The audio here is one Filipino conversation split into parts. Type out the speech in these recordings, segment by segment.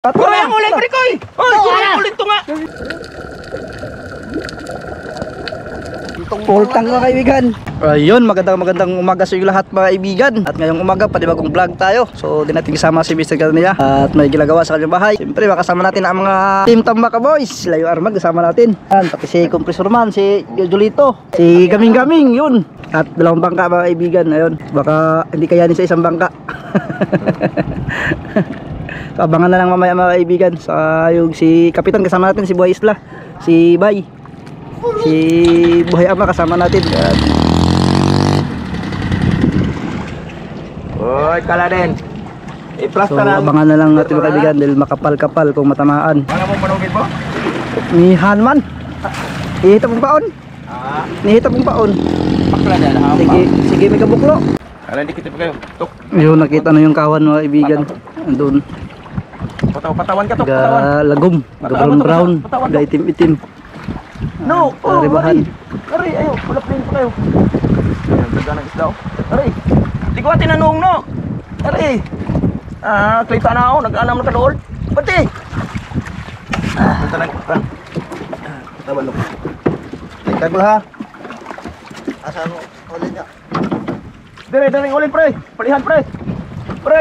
Puro yung ulit, Prikoy! Puro yung ulit to nga! Pultang mga kaibigan. Ayun, magandang umaga sa inyo lahat mga kaibigan. At ngayong umaga, panibagong vlog tayo. So, di natin kasama si Mr. Garnia at may ginagawa sa kanyang bahay. Siyempre, makasama natin ang mga Team Tambaka Boys. Sila yung Armag, kasama natin. Yan, pati si Compressor Man, si Julito, si Gaming, yun. At dalawang bangka mga kaibigan. Ayun, baka hindi kayanin sa isang bangka. So, abangan na lang mamaya mga kaibigan. Sa yung si Kapitan kasama natin, si Buhay Isla, si Bay, si Buhay Ama kasama natin. Yan. Uy, kala din. So abangan na lang natin mga kaibigan dahil makapal-kapal kung matamaan. Wala mong manugin mo? Ni Hanman. Ihita pong paon. Nihita pong paon. Pakla na lang. Sige may kabuklo. Kala hindi kita pa kayo. Tuk. Yun, nakita na yung kawan mga kaibigan. Andun. Patawan ka, tuk. Patawan. Lagom. Brown. Itim-itim. No! Ribahan. Aray, ayo. Pulap din pa kayo. Ayan, ganda ng isda. Aray. Di ko atin nanong, no? Aray. Klita na ako. Nag-anam na kadool. Pati. Klita na. Tawan mo. Tingkag mo ha. Asan mo? Ulin niya. Dire, ulin pre. Palihan pre. Pre.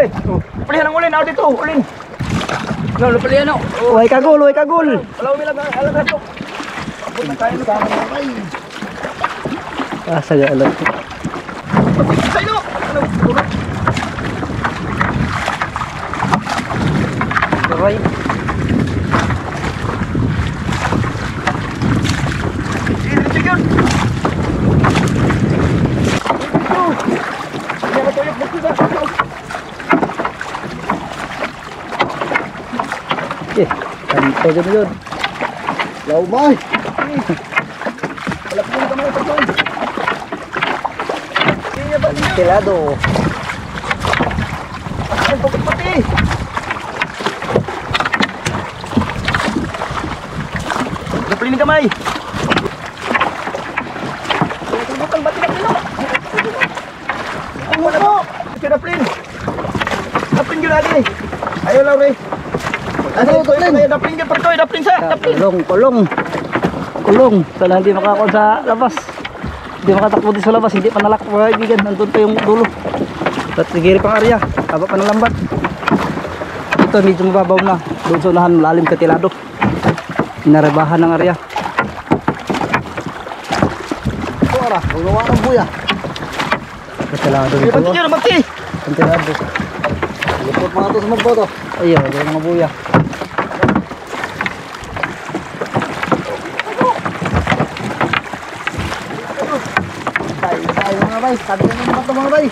Palihan ang ulin. Ako dito. Ulin. No, palihan ako. Uy kagul. Wala umilag. Alam na ito. Saga alam. Sa'yo! Ano? Aray. Sige yun! Hindi ka tuyok. Bukti ka! Kanto dyan yun. Laumay! Wala po yung kamay pa doon. Kilado. Ay, bakit pati? Napalin yung kamay. Bukang ba't tinapin ako? Ang mo! Sige, napalin. Napalin yun lagi. Ayaw, Laure. Napalin yun, Parkoy. Napalin sa. Kulong. Sana hindi makakon sa labas. Hindi makatakbo din sa labas. Hindi pa nalak mga kaibigan. Nandun pa yung dulo. At sigiri pang area. Haba pa ng lambat. Ito medyo mababaw na. Doon sa unahan lalim katilado. Inarebahan ng area. Ora, gumawa ng buya. Katilado Hindi dito. pa tingin, magti. Katilado. Lipot mga to sa magboto. Ayun, wala mga buya. Tayo mga bay, sabi ko naman ito mga bay.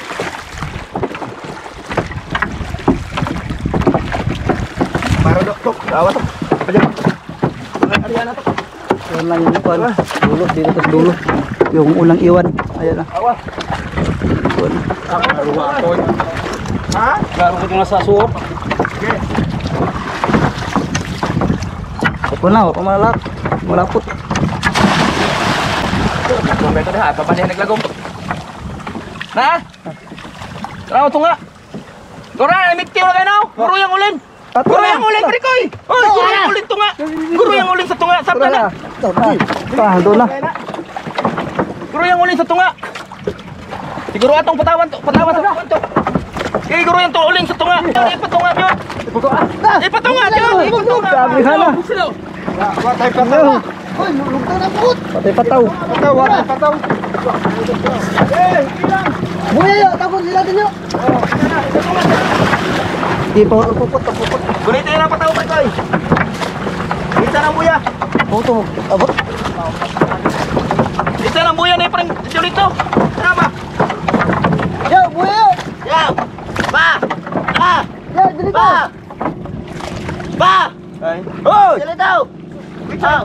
Para dok, awa to. Pwede pa. Ariana to. Yan lang yung iwan. Dulo, dito tas dulo. Yung unang iwan. Ayan na. Awa. Iwan. Ha? Laro ko ito sa suot. Okay. Ako na, ako malak. Malapot. Kung beto dah, papanihan naglagom. Na? Tara ito nga. Gora, mityo na kayo na. Guro yung ulin. Guro yung ulin, Prikoy. Oh, guro yung ulin ito nga. Guro yung ulin sa tunga. Sarta na. Doon na. Guro yung ulin sa tunga. Siguro atong patawan sa patawan to. Eh, guro yung ulin sa tunga. Ipatunga yun. Ipatunga yun. Sabi ka na. Patay pataw. Hoy, lugtay na puot. Patay pataw. Pataw. Eh, ilang. Buya yo, tapos sila din yo. Di po. Gunito yung pataw pa ito eh. Isa ng buya. Puto. Abot. Isa ng buya na yung parang dito. Tama. Yo, buya yo. Yo. Ba. Ah. Yo, dito. Ba. Ay. Hoy. Dito. Bitaw.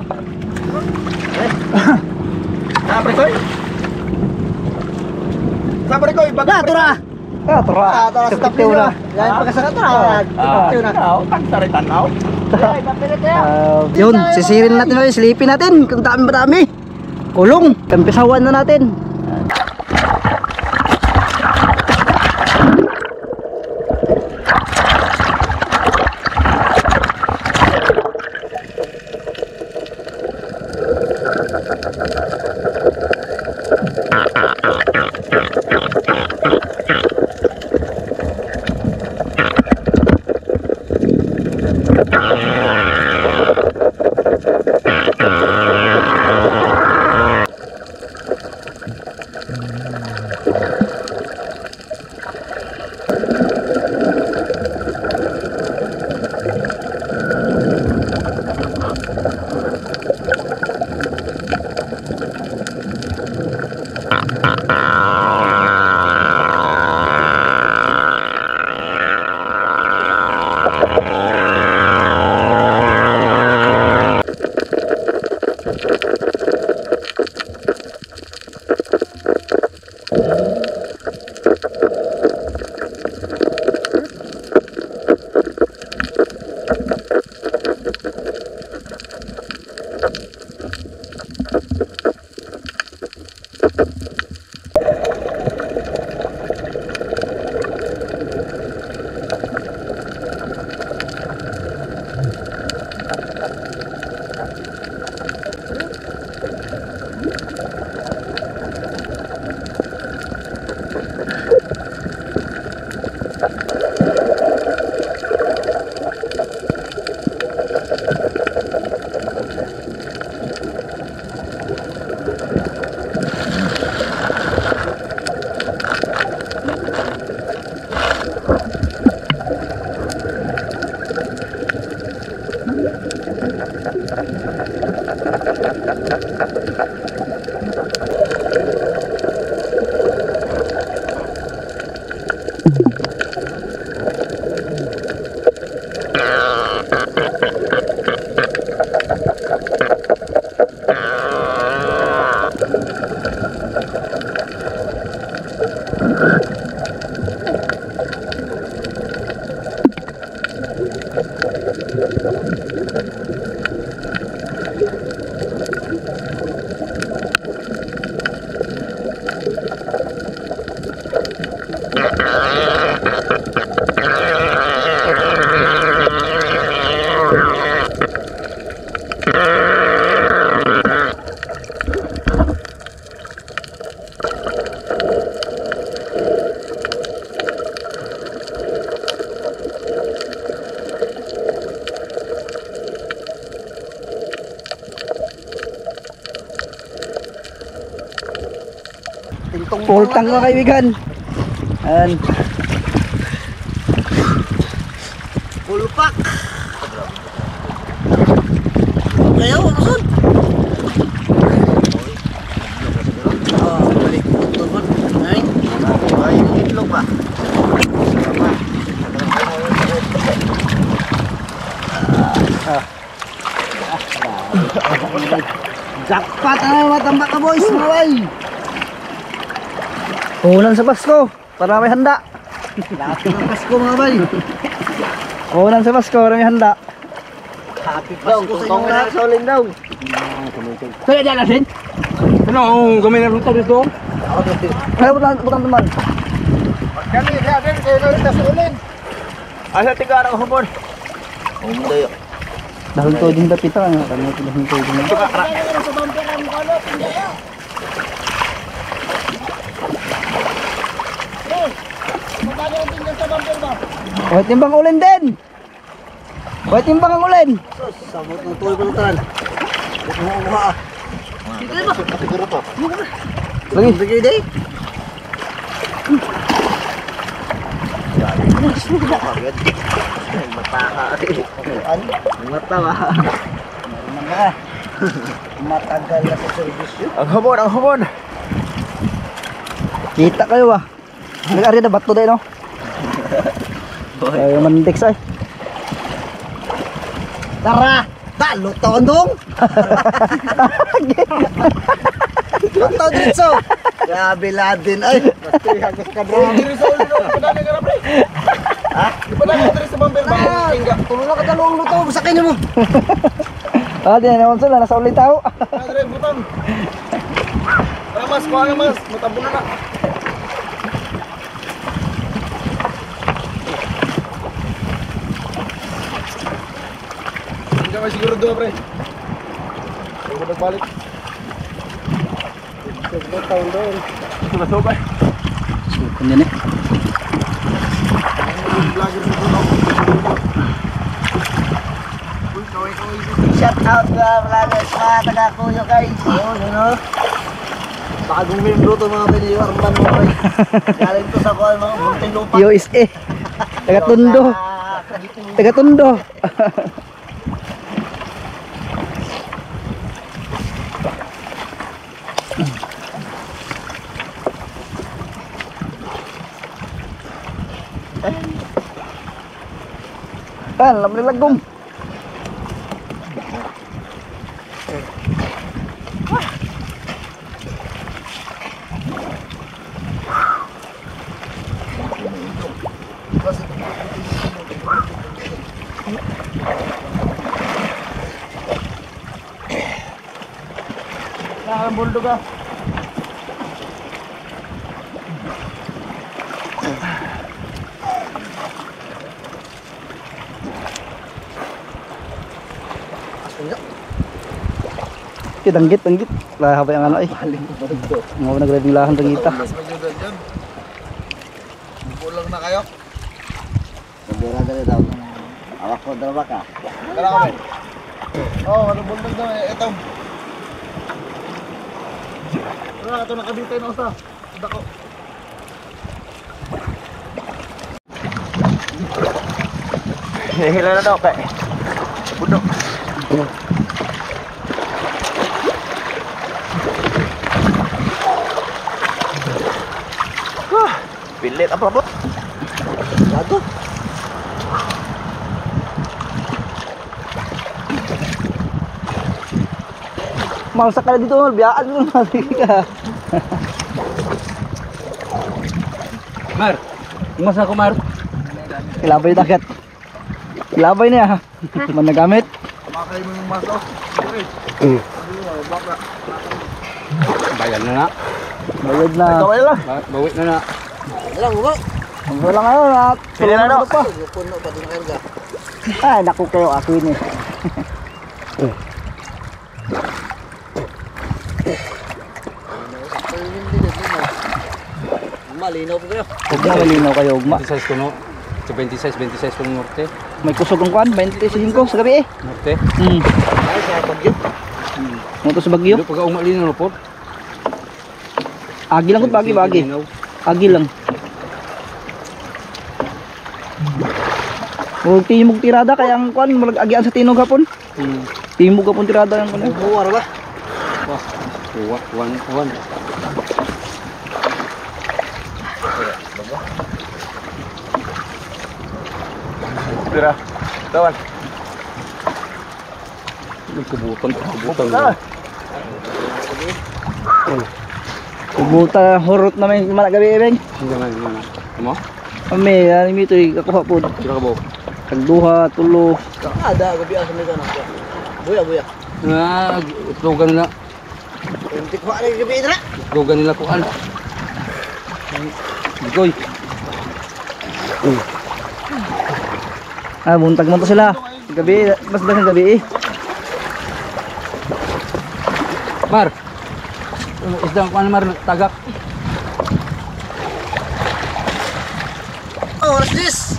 Prikoy. Prikoy, baga. Tura. Tura sa tapyo na. Yan pagkasarap na. Tapyo na. Pagsaritan na. Yun, sisirin natin ulit, silipin natin kung dami. Kulong, kampisawan na natin. Full tank mga kaibigan. Ayan. Full pack. Ayaw, masun. Balik motor man. Ay. Ay, itlog ba? Jackpot na matambak ka boys, maway. Ulan sa Pasko, para may handa. Lahat ng Pasko mga bay. Ulan sa Pasko, para may handa. Happy Pasko sa inyo lahat. Solin daw. Kaya dyan natin? Ano, gamay na luto dito? Kaya butang teman. Kami, din kayo na rin sa ulin. Asa tiga ang hubon. Hindi. Dahil to din dapita, kami dahil to din. Wait timbang ulen din. Wait timbang ang ulen. Sabot ng tuloy pulutan. Ito mo umuha. Sige ba? Siguro to. Lagi. Sige day. Mata ba? Matagal na sa service yun. Ang hubon, ang hubon. Kita kayo ba? Nag-ari na bato dahil no? Ay, mandik say. Tara! Talo tondong! Luto dito! Grabe ladin ay! Mati hagos ka bro! Diri sa ulo, padala ka na pre. Ha? Padala ka diri sa bumper ba? Tingga. Tulong na ka dalawang luto! Sakin mo! Ah, di na naman sila, nasa ulit tao. Diri butang. Mas, kuha na mas. Matabo na na. Hindi ka siguro doon pre. Huwag mo nagbalik. Huwag taon doon. Sumasubay. Sukun yan eh. Vlogger sa doon. shout out ka vloggers mga taga-kuyo guys. Yun, yun o. Bagong membro to mga piniwarman mo guys. Galing to sa kuha mga bunting lupa. USA. Taga-tundo. Taga-tundo. Alam ni lagom. Ang buldog ah. Danggit. Lah apa yang ano eh. Mga nagreding lahan dangita. Pulang na kayo. Pabira dali daw. Awak ko dalawa ka. Dala kami. Oh, ano bundog daw ito. Wala ito nakabitay na usa. Dako. Hihila na daw kay. Budok. Pilit apa bot? Bago. Malsak ka na dito, biyaan mo ka. Mar. Mas ako Mar. Ilabay dagat. Ilabay niya. Man nagamit. Makay mo yung maso. Baka. Bayan na na. Bayad na. Kaway lang. Bawit na na. Lang mo. Wala ngayon at Pili na daw. pa. Puno pa din erga. Ay, naku kayo ako ini. Malinaw po kayo. Huwag na malinaw kayo, ugma. 26 kuno. 26 kuno norte. May kusog ang kuan, 25 sa gabi eh. Norte. Ay, sa pagyo. Moto sa Bagyo. Dilo pag umalino no pod. Agi lang ko bagi. Agi lang. Huwag timog tirada kaya ang kuan mulag agian sa tinog hapon. Timog hapon tirada ang kuan. Buwar ba? Wan. Tira. Tawan. Kubutan. Kubuta horot na may malagabi beng. Jangan. Mo? Kami ani mito ikakuha pod. Kira ka bo. Tagduha, tulo. Ada gabi asa ni kana. Buya. Ah, slogan nila. Hindi ko ala gabi dira. Slogan nila kuan. Goy. Ah, buntag man to sila. Gabi, mas dagang gabi eh. Mar. Isdang kuan Mar tagak. Oh, what's this?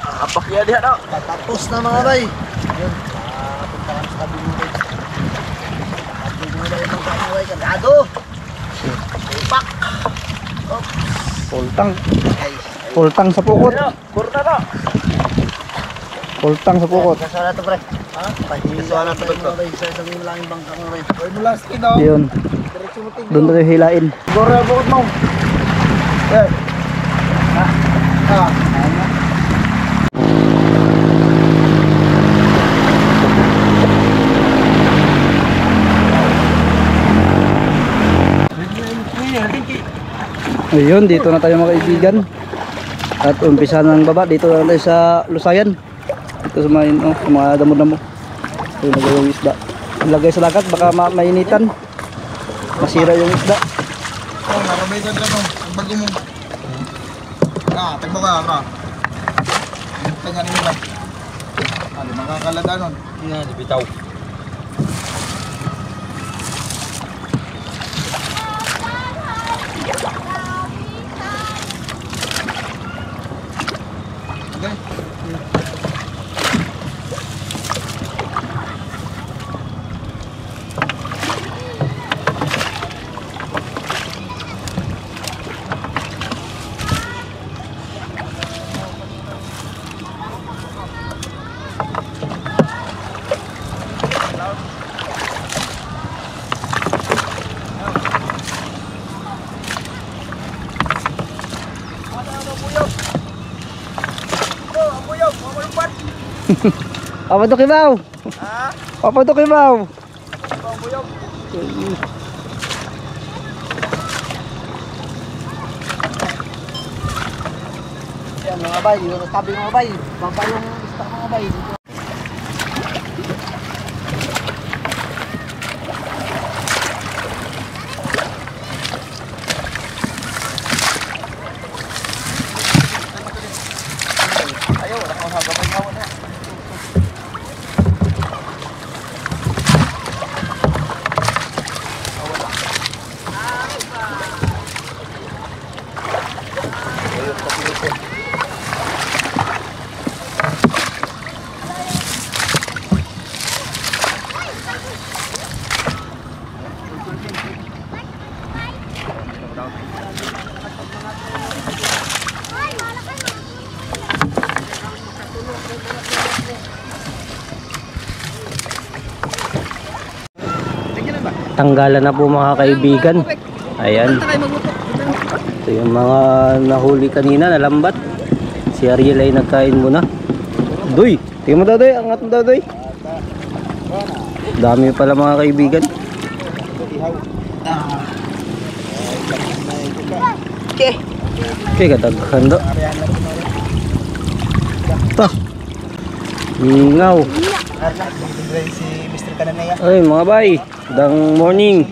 Apak ya dia daw. Tapos na mga bay. Yun. Punta lang sa tabi mo bay. At mo na yung mga bay. Kagado. Ipak. Pultang sa pukot. Kurta daw. Pultang sa pukot. Kasala to pre. Ha? Kasala to pre. Sa isang langing bangka mo bay. Oy, mulasti daw. Yun. Diretso mo tignan. Doon tayo hilain. Gora bukod mo. Eh. Ayun, dito na tayo mga kaibigan. At umpisa ng baba, dito na tayo sa Lusayan. Dito sa mga damo-damo. Ito yung nagawang isda. Ilagay sa lagat, baka mainitan. Masira yung isda. Oh, narabitan ka no. Ang bago mo. Tagbo ka. Tingnan niyo ba? Ano makakalada nun? Nga bitaw. Okay. Papadok ibaw. Papadok ibaw. Yan mga bay, yung tabi mga bay. Baba yung stock mga bay. Tanggalan na po mga kaibigan. Ayan. Ito yung mga nahuli kanina na lambat. Si Ariel ay nagkain muna. Doy! Tingnan mo daw doy. Angat mo daw doy. Dami pala mga kaibigan. Okay, kataghan do. Ito. Ingaw. Si Mr. Kananaya. Ay mga bay, dang morning.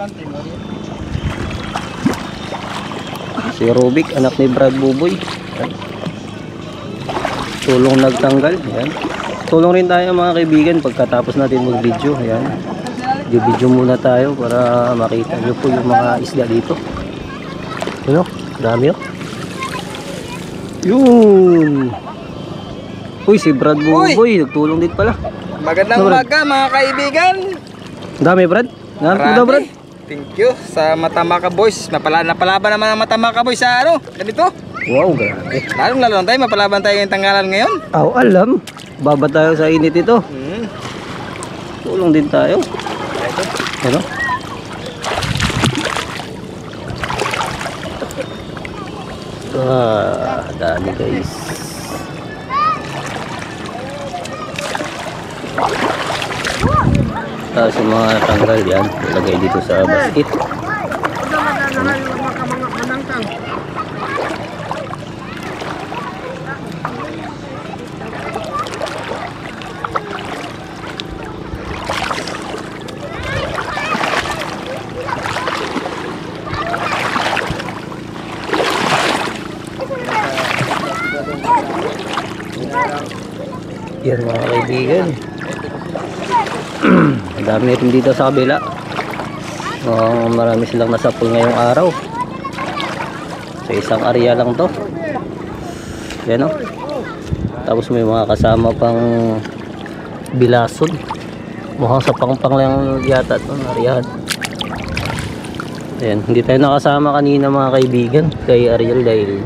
Si Rubik, anak ni Brad Buboy. Yan. Tulong nagtanggal. Yan. Tulong rin tayo mga kaibigan pagkatapos natin mag-video. Yan. Video muna tayo para makita nyo po yung mga isda dito. Ano? Dami oh. Yun. Uy, si Brad Buboy, nagtulong din pala. Magandang umaga mga kaibigan. Dami Brad. Marami. Brad. Thank you sa Matamaka Boys. Napalaban naman ang Matamaka Boys sa ano, ganito. Wow, grabe. Lalo tayo, mapalaban tayo ngayong tanggalan ngayon. Alam. Baba tayo sa init ito. Tulong din tayo. Ano? Dami guys. Tapos yung mga tanggal yan, ilagay dito sa basket. Yan mga kaibigan. Dami rin dito sa kabila. Marami silang nasapol ngayong araw. Sa isang area lang to. Yan o. Tapos may mga kasama pang bilason. Mukhang sa pangpang lang yata ito. Nariyahan. Ayan. Hindi tayo nakasama kanina mga kaibigan kay Ariel dahil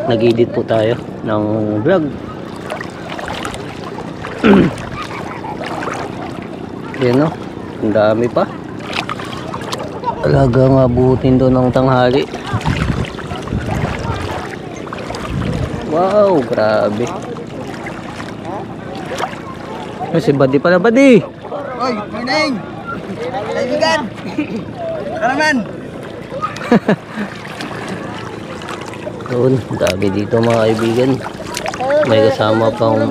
nag-edit po tayo ng vlog. Yan o, ang dami pa. Talagang abutin doon ng tanghali. Wow, grabe. Si Buddy pala, Buddy. Oy, morning! Kaibigan! Karaman! Doon, dami dito mga kaibigan. May kasama pang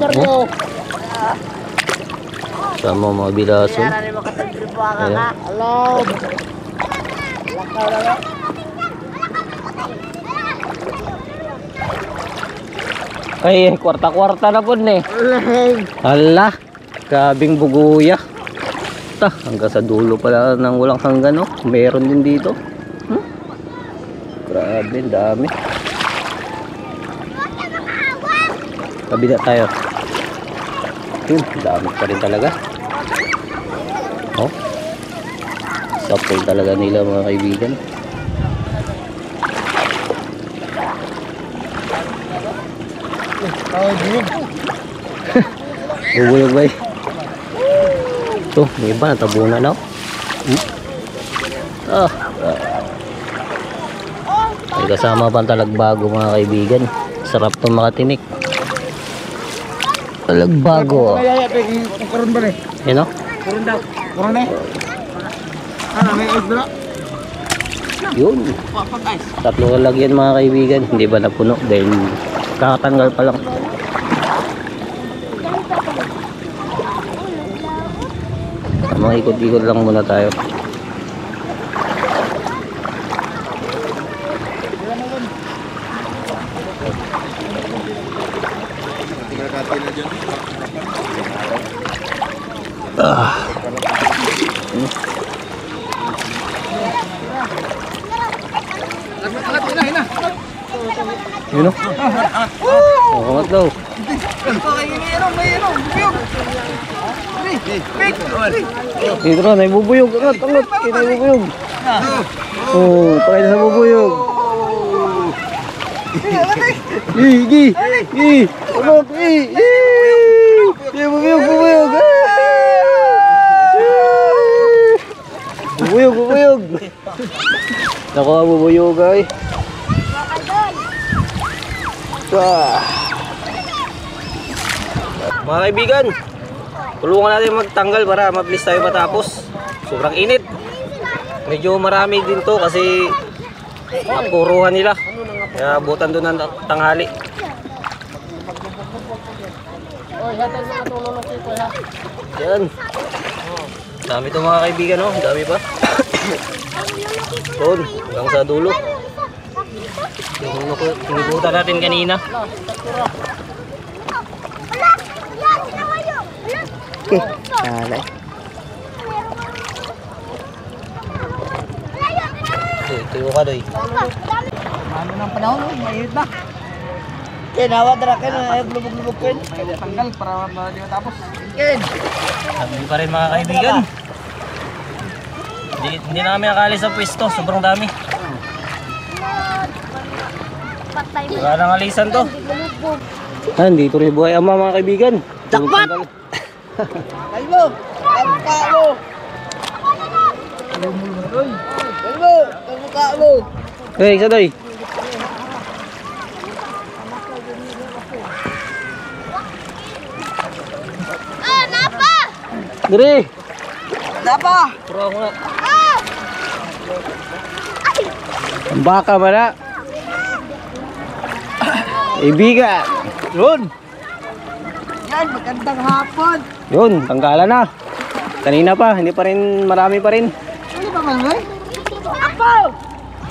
kasama mga bilason. Ayan. Ay, kwarta-kwarta na po eh. Hala, grabing buguya. Hanggang sa dulo pala ng walang hanggan oh. Meron din dito. Grabe, dami. Kabila tayo. Yun, dami pa rin talaga. Oh. Sapol talaga nila mga kaibigan. Bubuyog ba eh. Ito, may iba natabunan na. May kasama pang talagbago mga kaibigan. Sarap itong makatinik. Talagbago. Karon ba ni? Yan o. Karon daw. Karon ni. Ano may egg na? Yun. Tatlo lalagyan mga kaibigan. Hindi ba napuno dahil kakatanggal pa lang. Mga ikot-ikot lang muna tayo. Yun o. Angat daw. Dito na, naibubuyog. Angat, angat. Naibubuyog. Oh, pakita sa bubuyog. Gi. Angat, bubuyog. Bubuyog. Nakuha bubuyog ay. Mga kaibigan, tulungan natin magtanggal para mabilis tayo matapos. Sobrang init. Medyo marami din to kasi napuruhan nila. Kaya butan doon ng tanghali. Yan. Dami to mga kaibigan, oh. Dami pa. Doon, hanggang sa dulo. Tinubutan natin kanina. Okay. Alay. Tuyo ka doy. Ano nang panahon? Mahirap na. Kinawa dara ka na lubog-lubog ko. Tanggal para di matapos. Ken. Dami pa rin mga kaibigan. Hindi na kami nakalis sa pwesto. Sobrang dami. Wala nang alisan to. Dito rin buhay ama mga kaibigan. Dakpat! Kalmo! Kalmo! Kalmo! Hey, isa doy. Napa! Dire. Napa! Puro ako na. Ang baka ba na? Ibigan. Yun. Yan, magandang hapon. Yun, tanggalan na. Kanina pa, hindi pa rin, marami pa rin. Ano ba man, eh? Apo!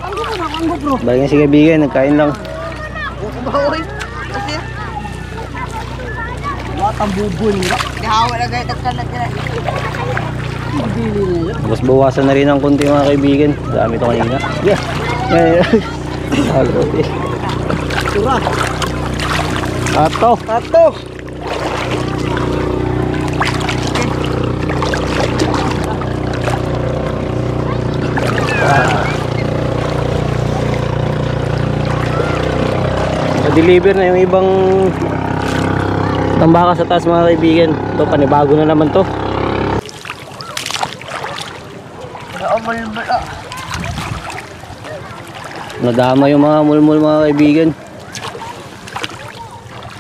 Ang gupro. Balik nga si kaibigan, nagkain lang. Bawoy. Kasi watang bubon nila. Dihawa na gaya nagkalat nila. Tapos bawasan na rin ang konti mga kaibigan. Dami to kanina. Yeah. Halo. Surah. Ato. Na-deliver na yung ibang tambaka sa taas mga kaibigan. Ito, panibago na naman to. Nadama yung mga mulmul mga kaibigan.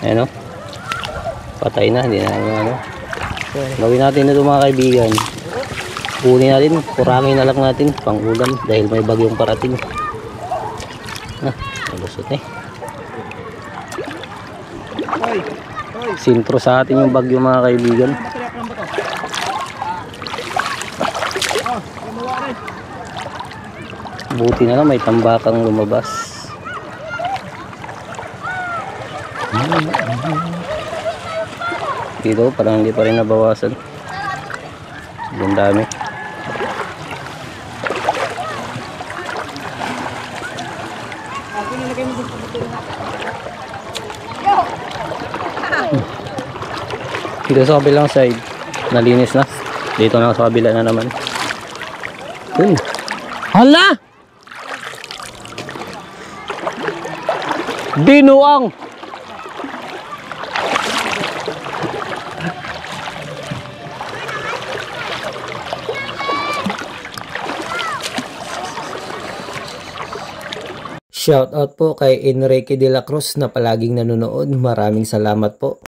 Ayan o. Patay na, hindi na ano. Gawin natin ito mga kaibigan. Kunin natin, kurangin na lang natin pang ulam dahil may bagyong parating. Nalusot eh. Sintro sa atin yung bagyo mga kaibigan. Buti na lang may tambakang lumabas. Dito parang hindi pa rin nabawasan. Ang dami. Dito sa kabilang side nalinis na. Dito na sa kabila na naman. Yun. Hala! Binuang! Shout out po kay Enrique de la Cruz na palaging nanonood. Maraming salamat po.